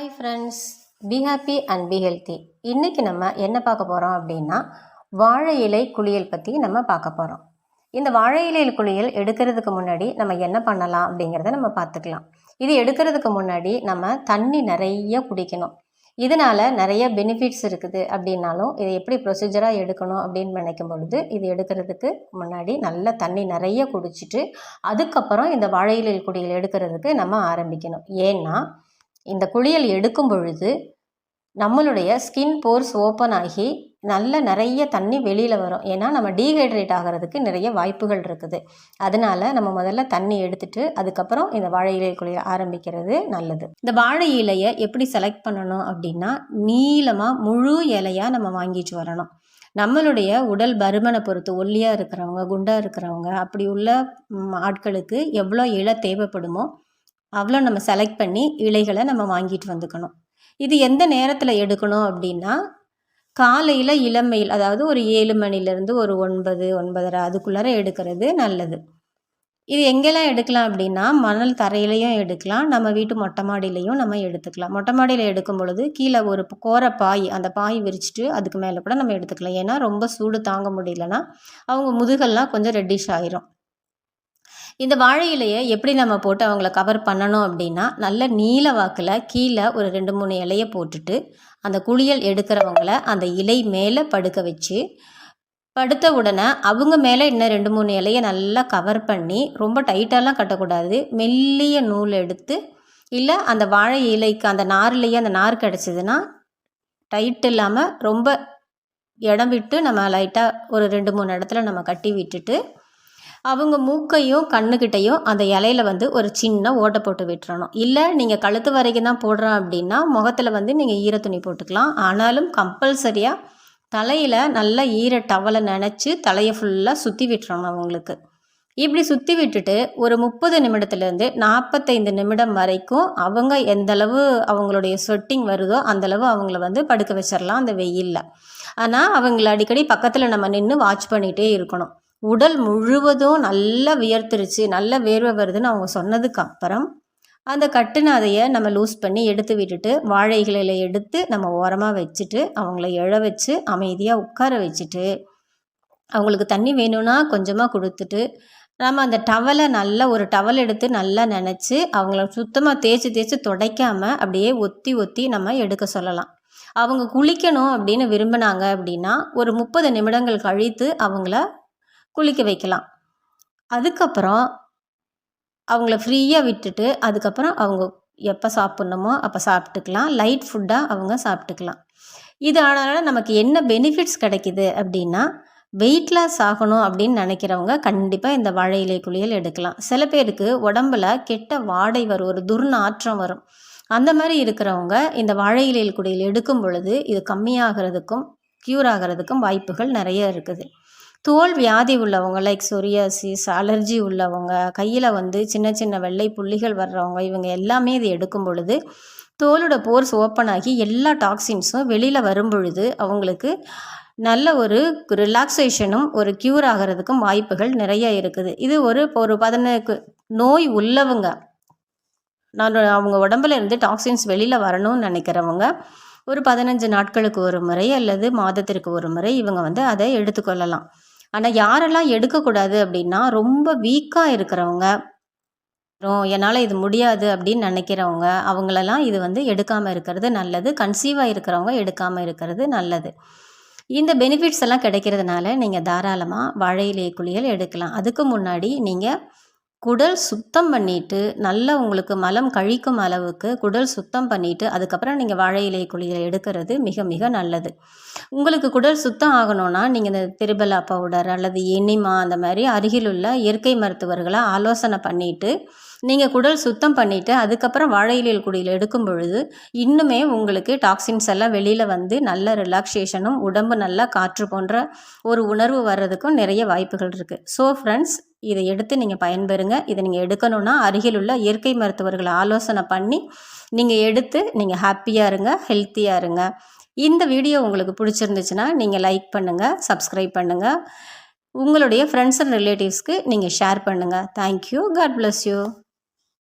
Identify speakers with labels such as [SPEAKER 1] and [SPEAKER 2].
[SPEAKER 1] Hi friends, be happy and be healthy. இன்றைக்கி நம்ம என்ன பார்க்க போகிறோம் அப்படின்னா, வாழை இலை குளியல் பற்றி நம்ம பார்க்க போகிறோம். இந்த வாழை இலை குளியல் எடுக்கிறதுக்கு முன்னாடி நம்ம என்ன பண்ணலாம் அப்படிங்கிறத நம்ம பார்த்துக்கலாம். இது எடுக்கிறதுக்கு முன்னாடி நம்ம தண்ணி நிறைய குடிக்கணும். இதனால் நிறைய பெனிஃபிட்ஸ் இருக்குது அப்படின்னாலும் இதை எப்படி ப்ரொசீஜராக எடுக்கணும் அப்படின்னு நினைக்கும் பொழுது, இது எடுக்கிறதுக்கு முன்னாடி நல்ல தண்ணி நிறைய குடிச்சிட்டு அதுக்கப்புறம் இந்த வாழை இலை குளியல் எடுக்கிறதுக்கு நம்ம ஆரம்பிக்கணும். ஏன்னா இந்த குளியல் எடுக்கும் பொழுது நம்மளுடைய ஸ்கின் போர்ஸ் ஓப்பன் ஆகி நிறைய தண்ணி வெளியில் வரும். ஏன்னா நம்ம டீஹைட்ரேட் ஆகிறதுக்கு நிறைய வாய்ப்புகள் இருக்குது. அதனால் நம்ம முதல்ல தண்ணி எடுத்துட்டு அதுக்கப்புறம் இந்த வாழை இலை குளியல் ஆரம்பிக்கிறது நல்லது. இந்த வாழை இலையை எப்படி செலக்ட் பண்ணணும் அப்படின்னா, நீளமாக முழு இலையாக நம்ம வாங்கிட்டு வரணும். நம்மளுடைய உடல் பருமனை பொறுத்து ஒல்லியாக இருக்கிறவங்க, குண்டாக இருக்கிறவங்க, அப்படி உள்ள ஆட்களுக்கு எவ்வளோ இலை தேவைப்படுமோ அவ்வளோ நம்ம செலக்ட் பண்ணி இலைகளை நம்ம வாங்கிட்டு வந்துக்கணும். இது எந்த நேரத்தில் எடுக்கணும் அப்படின்னா, காலையில் இளமையில், அதாவது ஒரு 7 மணிலேருந்து ஒரு 9, 9:30 அதுக்குள்ளார எடுக்கிறது நல்லது. இது எங்கெல்லாம் எடுக்கலாம் அப்படின்னா, மணல் தரையிலையும் எடுக்கலாம், நம்ம வீட்டு மொட்டை மாடியிலையும் நம்ம எடுத்துக்கலாம். மொட்டை மாடியில் எடுக்கும் பொழுது கீழே ஒரு கோர பாய், அந்த பாய் விரிச்சிட்டு அதுக்கு மேலே கூட நம்ம எடுத்துக்கலாம். ஏன்னா ரொம்ப சூடு தாங்க முடியலன்னா அவங்க முதுகெல்லாம் கொஞ்சம் ரெட்டிஷ் ஆயிரும். இந்த வாழை இலையை எப்படி நம்ம போட்டு அவங்கள கவர் பண்ணணும் அப்படின்னா, நல்ல நீல வாக்கில் கீழே ஒரு 2-3 இலையை போட்டுட்டு அந்த குளியல் எடுக்கிறவங்கள அந்த இலை மேலே படுக்க வச்சு, படுத்த உடனே அவங்க மேலே இன்னும் 2-3 இலையை நல்லா கவர் பண்ணி, ரொம்ப டைட்டாலாம் கட்டக்கூடாது, மெல்லிய நூல் எடுத்து, இல்லை அந்த வாழை இலைக்கு அந்த நார்லேயே அந்த நார் கிடச்சிதுன்னா டைட் இல்லாமல் ரொம்ப இடம் விட்டு நம்ம லைட்டாக ஒரு 2-3 இடத்துல நம்ம கட்டி விட்டுட்டு, அவங்க மூக்கையும் கண்ணுக்கிட்டையும் அந்த இலையில் ஒரு சின்ன ஓட்டை போட்டு விட்டுறணும். இல்லை நீங்கள் கழுத்து வரைக்கும் தான் போடுறோம் அப்படின்னா முகத்தில் நீங்கள் ஈரத்துணி போட்டுக்கலாம். ஆனாலும் கம்பல்சரியாக தலையில் நல்ல ஈர டவலை நினச்சி தலையை ஃபுல்லாக சுற்றி விட்டுறணும் அவங்களுக்கு. இப்படி சுற்றி விட்டுட்டு ஒரு 30 நிமிடத்துலேருந்து 45 நிமிடம் வரைக்கும் அவங்க எந்தளவு அவங்களுடைய ஸ்வெட்டிங் வருதோ அந்தளவு அவங்கள படுக்க வச்சிடலாம் அந்த வெயிலில். ஆனால் அவங்கள அடிக்கடி பக்கத்தில் நம்ம நின்று வாட்ச் பண்ணிகிட்டே இருக்கணும். உடல் முழுவதும் நல்லா வியர்த்துருச்சு, நல்ல வேர்வை வருதுன்னு அவங்க சொன்னதுக்கு அப்புறம் அந்த கட்டுனாதையை நம்ம லூஸ் பண்ணி எடுத்து விட்டுட்டு வாழை இலையில எடுத்து நம்ம ஓரமாக வச்சுட்டு அவங்கள எழ வச்சு அமைதியாக உட்கார வச்சுட்டு, அவங்களுக்கு தண்ணி வேணும்னா கொஞ்சமாக கொடுத்துட்டு, நம்ம அந்த டவலை ஒரு டவல் எடுத்து நல்லா நினச்சி அவங்கள சுத்தமாக தேய்ச்சி துடைக்காமல் அப்படியே ஒத்தி நம்ம எடுக்க சொல்லலாம். அவங்க குளிக்கணும் அப்படின்னு விரும்பினாங்க அப்படின்னா ஒரு 30 நிமிடங்கள் கழித்து அவங்கள குளிக்க வைக்கலாம். அதுக்கப்புறம் அவங்கள ஃப்ரீயாக விட்டுட்டு அதுக்கப்புறம் அவங்க எப்போ சாப்பிட்ணுமோ அப்போ சாப்பிட்டுக்கலாம். லைட் ஃபுட்டாக அவங்க சாப்பிட்டுக்கலாம். இதனால் நமக்கு என்ன பெனிஃபிட்ஸ் கிடைக்கிது அப்படின்னா, வெயிட் லாஸ் ஆகணும் அப்படின்னு நினைக்கிறவங்க கண்டிப்பாக இந்த வாழை இலை குளியல் எடுக்கலாம். சில பேருக்கு உடம்புல கெட்ட வாடை வரும், ஒரு துர்நாற்றம் வரும். அந்த மாதிரி இருக்கிறவங்க இந்த வாழை இலை குளியல் எடுக்கும் பொழுது இது கம்மியாகிறதுக்கும் க்யூர் ஆகிறதுக்கும் வாய்ப்புகள் நிறைய இருக்குது. தோல் வியாதி உள்ளவங்க, லைக் சொரியாசிஸ், அலர்ஜி உள்ளவங்க, கையில் சின்ன சின்ன வெள்ளை புள்ளிகள் வர்றவங்க, இவங்க எல்லாமே இது எடுக்கும் பொழுது தோலோட போர்ஸ் ஓப்பன் ஆகி எல்லா டாக்ஸின்ஸும் வெளியில் வரும் பொழுது அவங்களுக்கு நல்ல ஒரு ரிலாக்ஸேஷனும் ஒரு க்யூர் ஆகிறதுக்கும் வாய்ப்புகள் நிறைய இருக்குது. இது ஒரு 11 நோய் உள்ளவங்க, அவங்க உடம்புல இருந்து டாக்ஸின்ஸ் வெளியில் வரணும்னு நினைக்கிறவங்க ஒரு 15 நாட்களுக்கு ஒரு முறை அல்லது மாதத்திற்கு ஒரு முறை இவங்க அதை எடுத்துக்கொள்ளலாம். ஆனால் யாரெல்லாம் எடுக்கக்கூடாது அப்படின்னா, ரொம்ப வீக்காக இருக்கிறவங்க, என்னால் இது முடியாது அப்படின்னு நினைக்கிறவங்க, அவங்களெல்லாம் இது எடுக்காமல் இருக்கிறது நல்லது. கன்சீவாக இருக்கிறவங்க எடுக்காமல் இருக்கிறது நல்லது. இந்த பெனிஃபிட்ஸ் எல்லாம் கிடைக்கிறதுனால நீங்கள் தாராளமாக வாழை இலை குளியல் எடுக்கலாம். அதுக்கு முன்னாடி நீங்கள் குடல் சுத்தம் பண்ணிவிட்டு, நல்லா உங்களுக்கு மலம் கழிக்கும் அளவுக்கு குடல் சுத்தம் பண்ணிவிட்டு அதுக்கப்புறம் நீங்கள் வாழை இலை குளியல் எடுக்கிறது மிக மிக நல்லது. உங்களுக்கு குடல் சுத்தம் ஆகணும்னா நீங்கள் இந்த திரிபலா பவுடர் அல்லது எனிமா அந்த மாதிரி அருகில் உள்ள இயற்கை மருத்துவர்களை ஆலோசனை பண்ணிவிட்டு நீங்கள் குடல் சுத்தம் பண்ணிவிட்டு அதுக்கப்புறம் வாழை இலை குளியல் எடுக்கும் பொழுது இன்னுமே உங்களுக்கு டாக்ஸின்ஸ் எல்லாம் வெளியில் நல்ல ரிலாக்ஸேஷனும் உடம்பு நல்லா காற்று போன்ற ஒரு உணர்வு வர்றதுக்கும் நிறைய வாய்ப்புகள் இருக்குது. ஸோ ஃப்ரெண்ட்ஸ், இதை எடுத்து நீங்கள் பயன்பெறுங்க. இதை நீங்கள் எடுக்கணும்னா அருகில் உள்ள இயற்கை மருத்துவர்களை ஆலோசனை பண்ணி நீங்கள் எடுத்து நீங்கள் ஹாப்பியாக இருங்க, ஹெல்த்தியாக இருங்க. இந்த வீடியோ உங்களுக்கு பிடிச்சிருந்துச்சுன்னா நீங்கள் லைக் பண்ணுங்கள், சப்ஸ்கிரைப் பண்ணுங்கள், உங்களுடைய ஃப்ரெண்ட்ஸ் அண்ட் ரிலேட்டிவ்ஸ்க்கு நீங்கள் ஷேர் பண்ணுங்கள். தேங்க்யூ. God bless you.